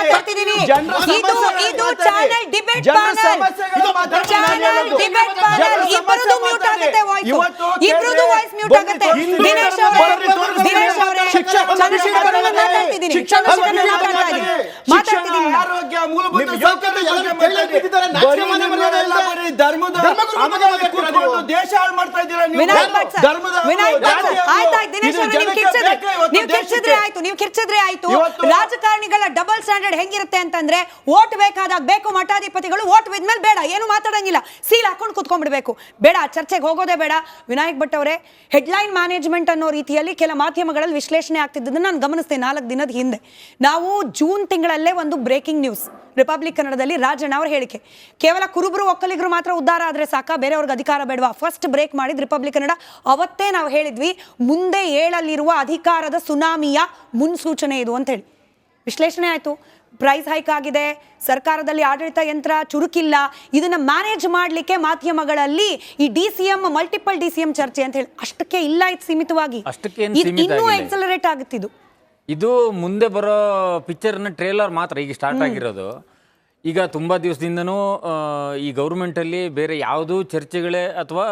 ಮಾತಾಡ್ತಿದ್ದೀನಿ. ಇದು channel debate panel, channel debate panel. ಇಬ್ಬರದು ಮ್ಯೂಟ್ ಆಗುತ್ತೆ ವಾಯ್ಸ್, ಇಬ್ಬರದು ವಾಯ್ಸ್ ಮ್ಯೂಟ್ ಆಗುತ್ತೆ. ದಿನೇಶ್ ಅವರೇ ಚಂದ್ರಶೇಖರ್ ಅವರೇ ಮಾತಾಡ್ತಿದ್ದೀನಿ, ಚಂದ್ರಶೇಖರ್ ಮಾತಾಡ್ತಿದ್ದೀನಿ. ಆರೋಗ್ಯ ಮೂಲಭೂತ ದೇಶ ಹಾಳು ಮಾಡ್ತಾ ಇದ್ದೀರಾ ನೀವು ಕಿರ್ಚಿದ್ರೆ ಆಯ್ತು. ರಾಜಕಾರಣಿಗಳ ಡಬಲ್ ಸ್ಟ್ಯಾಂಡರ್ಡ್ ಹೆಂಗಿರುತ್ತೆ ಅಂತಂದ್ರೆ ಓಟ್ ಬೇಕಾದಾಗ ಬೇಕು, ಮಠಾಧಿಪತಿಗಳು ಓಟ್ ಬಿದ್ಮೇಲೆ ಬೇಡ, ಏನು ಮಾತಾಡಂಗಿಲ್ಲ, ಸೀಲ್ ಹಾಕೊಂಡು ಕುತ್ಕೊಂಡ್ಬಿಡ್ಬೇಕು, ಬೇಡ ಚರ್ಚೆಗೆ ಹೋಗೋದೇ ಬೇಡ. ವಿನಾಯಕ್ ಭಟ್ ಅವರೇ, ಹೆಡ್ಲೈನ್ ಮ್ಯಾನೇಜ್ಮೆಂಟ್ ಅನ್ನೋ ರೀತಿಯಲ್ಲಿ ಕೆಲ ಮಾಧ್ಯಮಗಳಲ್ಲಿ ವಿಶ್ಲೇಷಣೆ ಆಗ್ತಿದ್ದನ್ನು ನಾನು ಗಮನಿಸಿದೆ 4 ದಿನದ ಹಿಂದೆ. ನಾವು ಜೂನ್ ತಿಂಗಳಲ್ಲೇ ಒಂದು ಬ್ರೇಕಿಂಗ್ ನ್ಯೂಸ್, ರಿಪಬ್ಲಿಕ್ ಕನ್ನಡದಲ್ಲಿ ರಾಜಣ್ಣ ಅವರ ಹೇಳಿಕೆ, ಕೇವಲ ಕುರುಬರು ಒಕ್ಕಲಿಗರು ಮಾತ್ರ ಉದ್ಧಾರ ಆದ್ರೆ ಸಾಕ, ಬೇರೆಯವ್ರಿಗೆ ಅಧಿಕಾರ ಬೇಡವಾ, ಫಸ್ಟ್ ಬ್ರೇಕ್ ಮಾಡಿದ್ ರಿಪಬ್ಲಿಕ್ ಕನ್ನಡ. ಅವತ್ತೇ ನಾವು ಹೇಳಿದ್ವಿ ಮುಂದೆ ಏಳಲಿರುವ ಅಧಿಕಾರದ ಸುನಾಮಿಯ ಮುನ್ಸೂಚನೆ ಇದು ಅಂತ ಹೇಳಿ. ವಿಶ್ಲೇಷಣೆ ಆಯ್ತು, ಪ್ರೈಸ್ ಹೈಕ್ ಆಗಿದೆ, ಸರ್ಕಾರದಲ್ಲಿ ಆಡಳಿತ ಯಂತ್ರ ಚುರುಕಿಲ್ಲ, ಇದನ್ನ ಮ್ಯಾನೇಜ್ ಮಾಡ್ಲಿಕ್ಕೆ ಮಾಧ್ಯಮಗಳಲ್ಲಿ ಈ DCM ಮಲ್ಟಿಪಲ್ DCM ಚರ್ಚೆ ಅಂತ ಹೇಳಿ ಅಷ್ಟಕ್ಕೆ ಇಲ್ಲ, ಇದು ಸೀಮಿತವಾಗಿ ಇನ್ನೂ ಎಕ್ಸಲರೇಟ್ ಆಗುತ್ತಿದ್ದು. ಇದು ಮುಂದೆ ಬರೋ ಪಿಕ್ಚರ್ನ ಟ್ರೇಲರ್ ಮಾತ್ರ ಈಗ ಸ್ಟಾರ್ಟ್ ಆಗಿರೋದು. ಈಗ ತುಂಬ ದಿವಸದಿಂದನೂ ಈ ಗೌರ್ಮೆಂಟಲ್ಲಿ ಬೇರೆ ಯಾವುದೂ ಚರ್ಚೆಗಳೇ ಅಥವಾ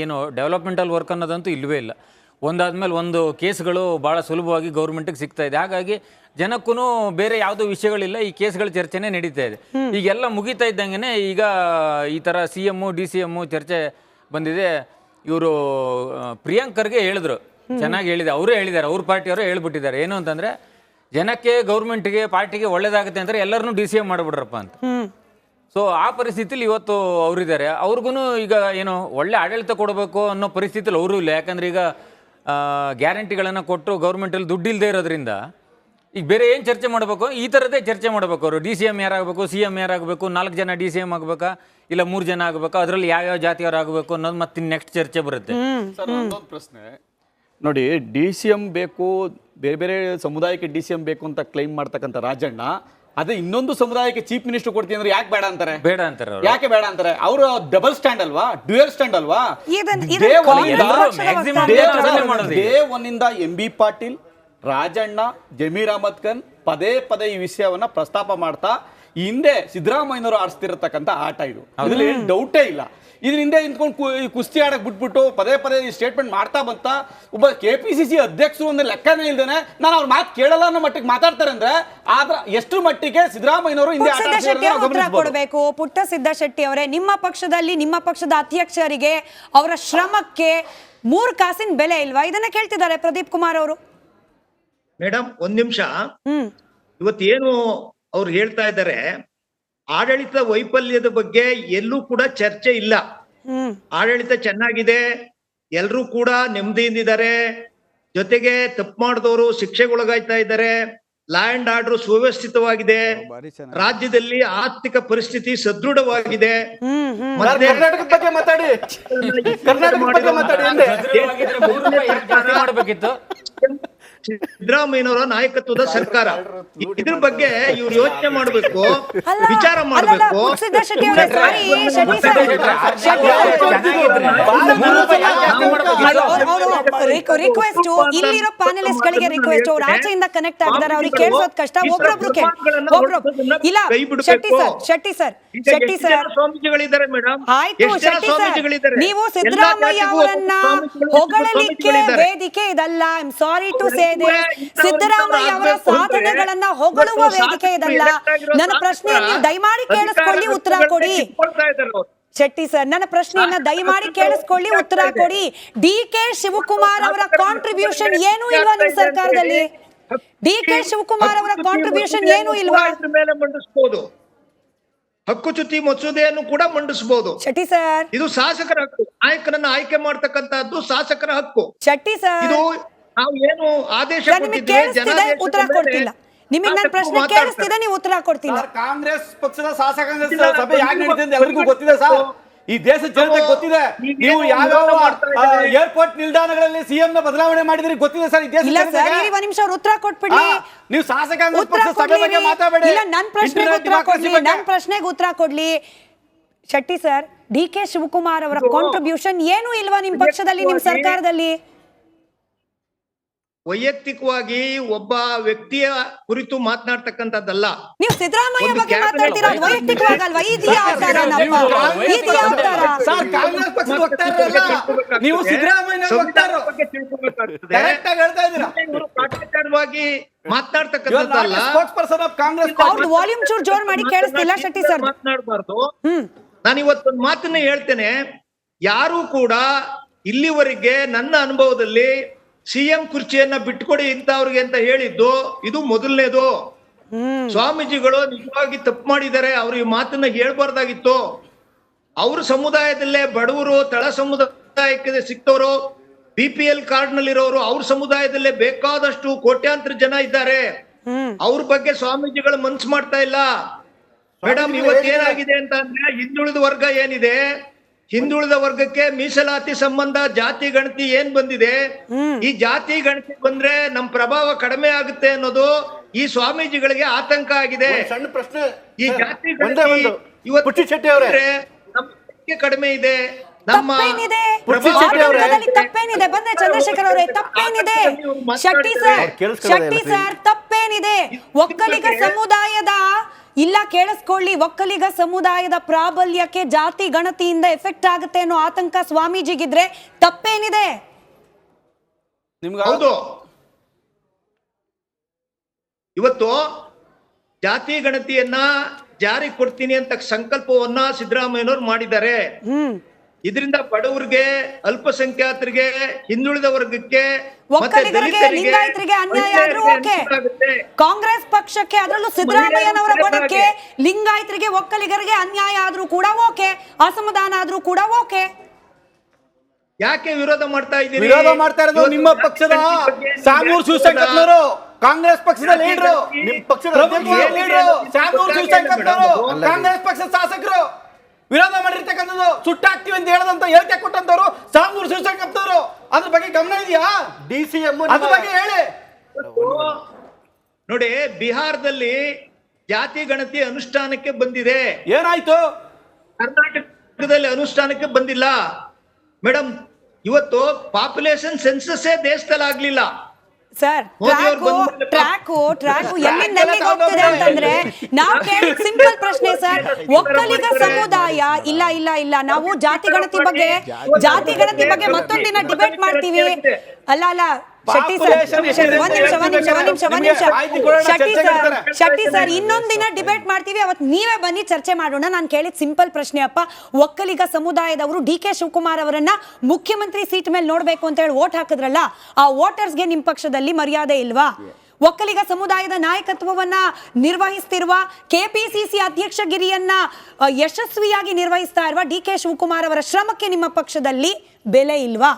ಏನು ಡೆವಲಪ್ಮೆಂಟಲ್ ವರ್ಕ್ ಅನ್ನೋದಂತೂ ಇಲ್ಲವೇ ಇಲ್ಲ. ಒಂದಾದ್ಮೇಲೆ ಒಂದು ಕೇಸ್ಗಳು ಭಾಳ ಸುಲಭವಾಗಿ ಗೌರ್ಮೆಂಟಿಗೆ ಸಿಗ್ತಾ ಇದೆ. ಹಾಗಾಗಿ ಜನಕ್ಕೂ ಬೇರೆ ಯಾವುದೋ ವಿಷಯಗಳಿಲ್ಲ, ಈ ಕೇಸ್ಗಳ ಚರ್ಚೆನೇ ನಡೀತಾ ಇದೆ. ಈಗೆಲ್ಲ ಮುಗಿತಾ ಇದ್ದಂಗೆ ಈಗ ಈ ಥರ CM DCM ಚರ್ಚೆ ಬಂದಿದೆ. ಇವರು ಪ್ರಿಯಾಂಕರ್ಗೆ ಹೇಳಿದ್ರು, ಚೆನ್ನಾಗಿ ಹೇಳಿದೆ, ಅವರೇ ಹೇಳಿದ್ದಾರೆ, ಅವ್ರ ಪಾರ್ಟಿಯವರು ಹೇಳ್ಬಿಟ್ಟಿದ್ದಾರೆ ಏನು ಅಂತಂದರೆ, ಜನಕ್ಕೆ ಗೌರ್ಮೆಂಟ್ಗೆ ಪಾರ್ಟಿಗೆ ಒಳ್ಳೇದಾಗುತ್ತೆ ಅಂದರೆ ಎಲ್ಲರನ್ನೂ DCM ಮಾಡಿಬಿಡ್ರಪ್ಪ ಅಂತ. ಸೊ ಆ ಪರಿಸ್ಥಿತಿಲಿ ಇವತ್ತು ಅವರಿದ್ದಾರೆ. ಅವ್ರಿಗೂ ಈಗ ಏನು ಒಳ್ಳೆ ಆಡಳಿತ ಕೊಡಬೇಕು ಅನ್ನೋ ಪರಿಸ್ಥಿತಿಲಿ ಅವರು ಇಲ್ಲ. ಯಾಕಂದರೆ ಈಗ ಗ್ಯಾರಂಟಿಗಳನ್ನು ಕೊಟ್ಟು ಗೌರ್ಮೆಂಟಲ್ಲಿ ದುಡ್ಡು ಇಲ್ಲದೆ ಇರೋದ್ರಿಂದ ಈಗ ಬೇರೆ ಏನು ಚರ್ಚೆ ಮಾಡಬೇಕು, ಈ ಥರದ್ದೇ ಚರ್ಚೆ ಮಾಡಬೇಕು. ಅವರು DCM ಯಾರಾಗಬೇಕು, CM ಯಾರಾಗಬೇಕು, 4 ಜನ DCM ಆಗಬೇಕಾ ಇಲ್ಲ 3 ಜನ ಆಗಬೇಕಾ, ಅದರಲ್ಲಿ ಯಾವ್ಯಾವ ಜಾತಿಯವರು ಆಗಬೇಕು ಅನ್ನೋದು ಮತ್ತೆ ನೆಕ್ಸ್ಟ್ ಚರ್ಚೆ ಬರುತ್ತೆ. ಸರ್ ಒಂದೊಂದು ಪ್ರಶ್ನೆ ನೋಡಿ, DCM ಬೇಕು, ಬೇರೆ ಬೇರೆ ಸಮುದಾಯಕ್ಕೆ DCM ಬೇಕು ಅಂತ ಕ್ಲೈಮ್ ಮಾಡ್ತಕ್ಕಂಥ ರಾಜಣ್ಣ, ಅದೇ ಇನ್ನೊಂದು ಸಮುದಾಯಕ್ಕೆ ಚೀಫ್ ಮಿನಿಸ್ಟರ್ ಕೊಡ್ತೀನಿ ಅಂದ್ರೆ ಯಾಕೆ ಬೇಡ ಅಂತಾರೆ? ಬೇಡ ಅಂತಾರೆ. ಯಾಕೆ ಬೇಡ ಅಂತಾರೆ? ಅವರು ಡಬಲ್ ಸ್ಟ್ಯಾಂಡ್ ಅಲ್ವಾ, ಡ್ಯುಯಲ್ ಸ್ಟ್ಯಾಂಡ್ ಅಲ್ವಾ? ಡೇ ಒನ್ನಿಂದ MB ಪಾಟೀಲ್, ರಾಜಣ್ಣ, ಜಮೀರ್ ಅಹಮದ್ ಖಾನ್ ಪದೇ ಪದೇ ಈ ವಿಷಯವನ್ನ ಪ್ರಸ್ತಾಪ ಮಾಡ್ತಾ ಹಿಂದೆ ಸಿದ್ದರಾಮಯ್ಯನವರು ಆಡಿಸ್ತಿರತಕ್ಕಂಥ ಆಟ ಇದು, ಅದ್ರಲ್ಲಿ ಏನು ಡೌಟೇ ಇಲ್ಲ. ಇದ್ರ ಹಿಂದೆ ನಿಂತ್ಕೊಂಡು ಕುಸ್ತಿ ಆಡಕ್ ಬಿಟ್ಬಿಟ್ಟು ಪದೇ ಪದೇ ಈ ಸ್ಟೇಟ್ಮೆಂಟ್ ಮಾಡ್ತಾ ಬಂತ ಒಬ್ಬ KPCC ಅಧ್ಯಕ್ಷರು ಅಂದ್ರೆ ಲೆಕ್ಕನೇ ಇಲ್ದೇನೆ ನಾನು ಅವ್ರ ಮಾತು ಕೇಳಲ್ಲ ಅನ್ನೋ ಮಟ್ಟಿಗೆ ಮಾತಾಡ್ತಾರೆ ಅಂದ್ರೆ ಆದ್ರ ಎಷ್ಟು ಮಟ್ಟಿಗೆ ಸಿದ್ದರಾಮಯ್ಯನವರು ಹಿಂದೆ ಕೊಡಬೇಕು. ಪುಟ್ಟ ಸಿದ್ದ ಶೆಟ್ಟಿ ಅವರೇ, ನಿಮ್ಮ ಪಕ್ಷದಲ್ಲಿ ನಿಮ್ಮ ಪಕ್ಷದ ಅಧ್ಯಕ್ಷರಿಗೆ ಅವರ ಶ್ರಮಕ್ಕೆ 3 ಕಾಸಿನ ಬೆಲೆ ಇಲ್ವಾ? ಇದನ್ನ ಕೇಳ್ತಿದ್ದಾರೆ ಪ್ರದೀಪ್ ಕುಮಾರ್ ಅವರು. ಮೇಡಮ್ ಒಂದ್ ನಿಮಿಷ, ಇವತ್ತೇನು ಅವ್ರು ಹೇಳ್ತಾ ಇದ್ದಾರೆ, ಆಡಳಿತ ವೈಫಲ್ಯದ ಬಗ್ಗೆ ಎಲ್ಲೂ ಕೂಡ ಚರ್ಚೆ ಇಲ್ಲ. ಆಡಳಿತ ಚೆನ್ನಾಗಿದೆ, ಎಲ್ರೂ ಕೂಡ ನೆಮ್ಮದಿಯಿಂದಿದ್ದಾರೆ, ಜೊತೆಗೆ ತಪ್ಪು ಮಾಡಿದವರು ಶಿಕ್ಷೆಗೊಳಗಾಯ್ತಾ ಇದ್ದಾರೆ, ಲಾ ಅಂಡ್ ಆರ್ಡರ್ ಸುವ್ಯವಸ್ಥಿತವಾಗಿದೆ, ರಾಜ್ಯದಲ್ಲಿ ಆರ್ಥಿಕ ಪರಿಸ್ಥಿತಿ ಸದೃಢವಾಗಿದೆ. ಸಿದ್ದರಾಮಯ್ಯನವರ ನಾಯಕತ್ವದ ಸರ್ಕಾರ, ಇದ್ರ ಬಗ್ಗೆ ಇವ್ರು ಯೋಚನೆ ಮಾಡಬೇಕು, ವಿಚಾರ ಮಾಡಬೇಕು. ರಿಕ್ವೆಸ್ಟ್, ಇಲ್ಲಿರೋ ಪ್ಯಾನಲಿಸ್ಟ್ ಗಳಿಗೆ ರಿಕ್ವೆಸ್ಟ್, ಅವ್ರು ಆಚೆಯಿಂದ ಕನೆಕ್ಟ್ ಆಗಿದ್ದಾರೆ, ಅವ್ರಿಗೆ ಕೇಳಿಸೋದ್ ಕಷ್ಟ. ಒಬ್ರೊಬ್ರು ಇಲ್ಲ. ಶೆಟ್ಟಿ ಸರ್ ಸ್ವಾಮೀಜಿಗಳಿದ್ದಾರೆ ಮೇಡಮ್. ಆಯ್ತು ಶೆಟ್ಟಿ ಸರ್, ನೀವು ಸಿದ್ದರಾಮಯ್ಯ ಅವರನ್ನ ಹೊಗಳಲಿಕ್ಕೆ ವೇದಿಕೆ ಇದಲ್ಲ. I am sorry to say this. Siddaramaiah ಅವರ ಸಾಧನೆಗಳನ್ನ ಹೊಗಳುವ ವೇದಿಕೆ ಇದಲ್ಲ. ನನ್ನ ಪ್ರಶ್ನೆಯನ್ನು ದಯಮಾಡಿ ಕೇಳಿಸ್ಕೊಳ್ಳಿ, ಉತ್ತರ ಕೊಡಿ. ಶೆಟ್ಟಿ ಸರ್, ನನ್ನ ಪ್ರಶ್ನೆಯನ್ನ ದಯಮಾಡಿ ಕೇಳಿಸ್ಕೊಳ್ಳಿ, ಉತ್ತರ ಕೊಡಿ. DK ಶಿವಕುಮಾರ್ ಅವರ ಕಾಂಟ್ರಿಬ್ಯೂಷನ್ ಏನೂ ಇಲ್ವಾ ನಿಮ್ಮ ಸರ್ಕಾರದಲ್ಲಿ? DK ಶಿವಕುಮಾರ್ ಅವರ ಕಾಂಟ್ರಿಬ್ಯೂಷನ್ ಏನೂ ಇಲ್ವಾ? ಮಂಡಿಸಬಹುದು, ಹಕ್ಕುಚ್ಯುತಿ ಮಸೂದೆಯನ್ನು ಕೂಡ ಮಂಡಿಸಬಹುದು. ಶೆಟ್ಟಿ ಸರ್, ಇದು ಶಾಸಕರ ಹಕ್ಕು, ನಾಯಕರನ್ನ ಆಯ್ಕೆ ಮಾಡ್ತಕ್ಕಂತದ್ದು ಶಾಸಕರ ಹಕ್ಕು. ಶೆಟ್ಟಿ ಸರ್, ಇದು ನಾವು ಏನು ಆದೇಶ ಉತ್ತರ ಕೊಡ್ತಿಲ್ಲ. ನಿಮಗೆ ನನ್ನ ಪ್ರಶ್ನೆ ಕೇಳಿಸ್ತಿದೆ, ನೀವು ಉತ್ತರ ಕೊಡ್ತಿಲ್ಲ. ಕಾಂಗ್ರೆಸ್ ಪಕ್ಷದ ಶಾಸಕಾಂಗ ಸಭೆ ಯಾಕೆ ನಡೀತಿದೆ ಅಂತ ಎಲ್ಲರಿಗೂ ಗೊತ್ತಿದೆ ಸರ್, ಈ ದೇಶದ ಜನತೆಗೆ ಗೊತ್ತಿದೆ. ನೀವು ಯಾವ ಏರ್ಪೋರ್ಟ್ ನಿಲ್ದಾಣಗಳಲ್ಲಿ CM ನ ಬದಲಾವಣೆ ಮಾಡಿದ್ರಿ ಗೊತ್ತಿದೆ ಸರ್. ಇಲ್ಲ ಸರ್, ಒಂದು ನಿಮಿಷ ಅವ್ರು ಉತ್ತರ ಕೊಟ್ಬಿಡ್ಲಿ. ನೀವು ಶಾಸಕಾಂಗ ಪಕ್ಷದ ಸಭೆ ಬಗ್ಗೆ ಮಾತಾಡಬೇಡಿ. ಇಲ್ಲ, ನನ್ನ ಪ್ರಶ್ನೆಗೆ ಉತ್ತರ ಕೊಡ್ಲಿ, ನನ್ನ ಪ್ರಶ್ನೆಗೆ ಉತ್ತರ ಕೊಡ್ಲಿ. ಶೆಟ್ಟಿ ಸರ್, DK ಶಿವಕುಮಾರ್ ಅವರ ಕಾಂಟ್ರಿಬ್ಯೂಷನ್ ಏನೂ ಇಲ್ವಾ ನಿಮ್ಮ ಪಕ್ಷದಲ್ಲಿ, ನಿಮ್ಮ ಸರ್ಕಾರದಲ್ಲಿ? ವೈಯಕ್ತಿಕವಾಗಿ ಒಬ್ಬ ವ್ಯಕ್ತಿಯ ಕುರಿತು ಮಾತನಾಡ್ತಕ್ಕಂಥದ್ದಲ್ಲ. ನೀವು ಸಿದ್ದರಾಮಯ್ಯ ಒಂದು ಬಗ್ಗೆ cabinet ಮಾತಾಡ್ತಿರೋದು ವೈಯಕ್ತಿಕವಾಗಲ್ವಾ? ಇದು ಯಾವ ತರ ನಮ್ಮ ಇದು ಯಾವ ತರ? ಸರ್, ಕಾಂಗ್ರೆಸ್ ಪಕ್ಷದ ವಕ್ತಾರರಲ್ಲ, ನೀವು ಸಿದ್ದರಾಮಯ್ಯ ವಕ್ತಾರರು. ಬಗ್ಗೆ ತಿಳ್ಕೊಬೇಕಾಗ್ತದೆ. ಕರೆಕ್ಟ್ ಆಗಿ ಹೇಳ್ತಾ ಇದ್ದೀರಾ. ಇವರು ಕಾಟಾಚಾರವಾಗಿ ಮಾತನಾಡ್ತಕ್ಕಂಥದ್ದಲ್ಲ. Spokesperson of Congress. ಅವ್ರದ್ದು ವಾಲ್ಯೂಮ್ ಚೂರ್ ಜೋರ್ ಮಾಡಿ ಕೇಳಿಸ್ತಿಲ್ಲ ಶೆಟ್ಟಿ ಸರ್. ಮಾತನಾಡಬಾರ್ದು. ನಾನು ಇವತ್ತೊಂದು ಮಾತನ್ನ ಹೇಳ್ತೇನೆ. ಯಾರು ಕೂಡ ಇಲ್ಲಿವರೆಗೆ ನನ್ನ ಅನುಭವದಲ್ಲಿ ಸಿಎಂ ಕುರ್ಚಿಯನ್ನ ಬಿಟ್ಕೊಡಿ ಇಂಥವ್ರಿಗೆ ಅಂತ ಹೇಳಿದ್ದು ಇದು ಮೊದಲನೇದು. ಸ್ವಾಮೀಜಿಗಳು ನಿಜವಾಗಿ ತಪ್ಪು ಮಾಡಿದ್ದಾರೆ. ಅವ್ರು ಈ ಮಾತನ್ನ ಹೇಳ್ಬಾರ್ದಾಗಿತ್ತು. ಅವ್ರ ಸಮುದಾಯದಲ್ಲೇ ಬಡವರು, ತಳ ಸಮುದಾಯಕ್ಕೆ ಸಿಕ್ತವರು, BPL ಕಾರ್ಡ್ ನಲ್ಲಿರೋರು, ಅವ್ರ ಸಮುದಾಯದಲ್ಲೇ ಬೇಕಾದಷ್ಟು ಕೋಟ್ಯಾಂತರ ಜನ ಇದ್ದಾರೆ. ಅವ್ರ ಬಗ್ಗೆ ಸ್ವಾಮೀಜಿಗಳು ಮನ್ಸು ಮಾಡ್ತಾ ಇಲ್ಲ. ಮೇಡಮ್, ಇವತ್ತೇನಾಗಿದೆ ಅಂತ ಅಂದ್ರೆ ಹಿಂದುಳಿದ ವರ್ಗ ಏನಿದೆ, ಹಿಂದುಳಿದ ವರ್ಗಕ್ಕೆ ಮೀಸಲಾತಿ ಸಂಬಂಧ ಜಾತಿ ಗಣತಿ ಏನ್ ಬಂದಿದೆ, ಈ ಜಾತಿ ಗಣತಿ ಬಂದ್ರೆ ನಮ್ ಪ್ರಭಾವ ಕಡಿಮೆ ಆಗುತ್ತೆ ಅನ್ನೋದು ಈ ಸ್ವಾಮೀಜಿಗಳಿಗೆ ಆತಂಕ ಆಗಿದೆ. ಸಣ್ಣ ಪ್ರಶ್ನೆ. ಈ ಜಾತಿ ಒಂದೇ ಒಂದು. ಪುಟ್ಟಿ ಶೆಟ್ಟಿ ಅವರೇ, ನಮ್ಮ ಕಡಿಮೆ ಇದೆ, ನಮ್ಮ ತಪ್ಪೇನಿದೆ? ಪ್ರಭಾವ ಆಡಳಿತದಲ್ಲಿ ತಪ್ಪೇನಿದೆ? ಬಂದ್ರೆ ಚಂದ್ರಶೇಖರ್ ಅವರೇ, ತಪ್ಪೇನಿದೆ? ಶೆಟ್ಟಿ ಸರ್, ತಪ್ಪೇನಿದೆ? ಒಕ್ಕಲಿಗ ಸಮುದಾಯದ ಇಲ್ಲ, ಕೇಳಿಸ್ಕೊಳ್ಳಿ, ಒಕ್ಕಲಿಗ ಸಮುದಾಯದ ಪ್ರಾಬಲ್ಯಕ್ಕೆ ಜಾತಿ ಗಣತಿಯಿಂದ ಎಫೆಕ್ಟ್ ಆಗುತ್ತೆ ಅನ್ನೋ ಆತಂಕ ಸ್ವಾಮೀಜಿಗಿದ್ರೆ ತಪ್ಪೇನಿದೆ? ಹೌದು. ಇವತ್ತು ಜಾತಿ ಗಣತಿಯನ್ನ ಜಾರಿ ಕೊಡ್ತೀನಿ ಅಂತ ಸಂಕಲ್ಪವನ್ನ ಸಿದ್ದರಾಮಯ್ಯನವರು ಮಾಡಿದ್ದಾರೆ. ಇದರಿಂದ ಬಡವರಿಗೆ, ಅಲ್ಪಸಂಖ್ಯಾತರಿಗೆ, ಹಿಂದುಳಿದ ವರ್ಗಕ್ಕೆ, ಒಕ್ಕಲಿಗರಿಗೆ, ಲಿಂಗಾಯತರಿಗೆ ಅನ್ಯಾಯ ಆದ್ರೂ ಓಕೆ. ಕಾಂಗ್ರೆಸ್ ಪಕ್ಷಕ್ಕೆ, ಅದರಲ್ಲೂ ಸಿದ್ದರಾಮಯ್ಯನವರ ಬಣಕ್ಕೆ ಲಿಂಗಾಯತರಿಗೆ, ಒಕ್ಕಲಿಗರಿಗೆ ಅನ್ಯಾಯ ಆದ್ರೂ ಕೂಡ ಓಕೆ, ಅಸಮಾಧಾನ ಆದ್ರೂ ಕೂಡ ಓಕೆ. ಯಾಕೆ ವಿರೋಧ ಮಾಡ್ತಾ ಇದ್ದೀರಿ? ವಿರೋಧ ಮಾಡ್ತಾ ಇರೋದು ನಿಮ್ಮ ಪಕ್ಷದ ಸಾಮೂರ್ ಶಿವಶಂಕರನವರು, ಕಾಂಗ್ರೆಸ್ ಪಕ್ಷದ ಲೀಡರು, ನಿಮ್ಮ ಪಕ್ಷದ ಲೀಡರು ಸಾಮೂರ್ ಶಿವಶಂಕರನವರು, ಕಾಂಗ್ರೆಸ್ ಪಕ್ಷದ ಶಾಸಕರು ವಿರೋಧ ಮಾಡಿರ್ತಕ್ಕಂಥದ್ದು. ಸುಟ್ಟಾಕ್ತಿವಿ ಅಂತ ಹೇಳದಂತ ಹೇಳಿಕೆ ಕೊಟ್ಟಂತವ್ರು ಸಾಮೂರ್ ಶಿವಶಂಕರನವರು. ಅದ್ರ ಬಗ್ಗೆ ಗಮನ ಇದೆಯಾ? DCM ಅದ್ರ ಬಗ್ಗೆ ಹೇಳಿ. ನೋಡಿ, ಬಿಹಾರದಲ್ಲಿ ಜಾತಿ ಗಣತಿ ಅನುಷ್ಠಾನಕ್ಕೆ ಬಂದಿದೆ. ಏನಾಯ್ತು? ಕರ್ನಾಟಕದಲ್ಲಿ ಅನುಷ್ಠಾನಕ್ಕೆ ಬಂದಿಲ್ಲ. ಮೇಡಮ್, ಇವತ್ತು ಪಾಪ್ಯುಲೇಷನ್ ಸೆನ್ಸಸ್ ದೇಶದಲ್ಲಿ ಆಗ್ಲಿಲ್ಲ. ಸರ್, ಟ್ರ್ಯಾಕು ಎಲ್ಲಿಂದ ಎಲ್ಲಿಗೆ ಹೋಗ್ತಿದೆ ಅಂತಂದ್ರೆ ನಾವು ಕೇಳಿ ಸಿಂಪಲ್ ಪ್ರಶ್ನೆ ಸರ್. ಒಕ್ಕಲಿಗ ಸಮುದಾಯ ಇಲ್ಲ ಇಲ್ಲ ಇಲ್ಲ, ನಾವು ಜಾತಿ ಗಣತಿ ಬಗ್ಗೆ ಮತ್ತೊಂದಿನ ಡಿಬೇಟ್ ಮಾಡ್ತೀವಿ. ಅಲ್ಲ ಅಲ್ಲ ಶೆಟ್ಟಿ ಸರ್, ಇನ್ನೊಂದಿನ ಡಿಬೇಟ್ ಮಾಡ್ತೀವಿ. ಅವತ್ತು ನೀವೇ ಬನ್ನಿ, ಚರ್ಚೆ ಮಾಡೋಣ. ನಾನು ಕೇಳಿದ ಸಿಂಪಲ್ ಪ್ರಶ್ನೆ ಅಪ್ಪ. ಒಕ್ಕಲಿಗ ಸಮುದಾಯದವರು DK ಶಿವಕುಮಾರ್ ಅವರನ್ನ ಮುಖ್ಯಮಂತ್ರಿ ಸೀಟ್ ಮೇಲೆ ನೋಡ್ಬೇಕು ಅಂತ ಹೇಳಿ ವೋಟ್ ಹಾಕಿದ್ರಲ್ಲ, ಆ ವೋಟರ್ಸ್ಗೆ ನಿಮ್ ಪಕ್ಷದಲ್ಲಿ ಮರ್ಯಾದೆ ಇಲ್ವಾ? ಒಕ್ಕಲಿಗ ಸಮುದಾಯದ ನಾಯಕತ್ವವನ್ನ ನಿರ್ವಹಿಸ್ತಿರುವ, KPCC ಅಧ್ಯಕ್ಷಗಿರಿಯನ್ನ ಯಶಸ್ವಿಯಾಗಿ ನಿರ್ವಹಿಸ್ತಾ ಇರುವ DK ಶಿವಕುಮಾರ್ ಅವರ ಶ್ರಮಕ್ಕೆ ನಿಮ್ಮ ಪಕ್ಷದಲ್ಲಿ ಬೆಲೆ ಇಲ್ವಾ?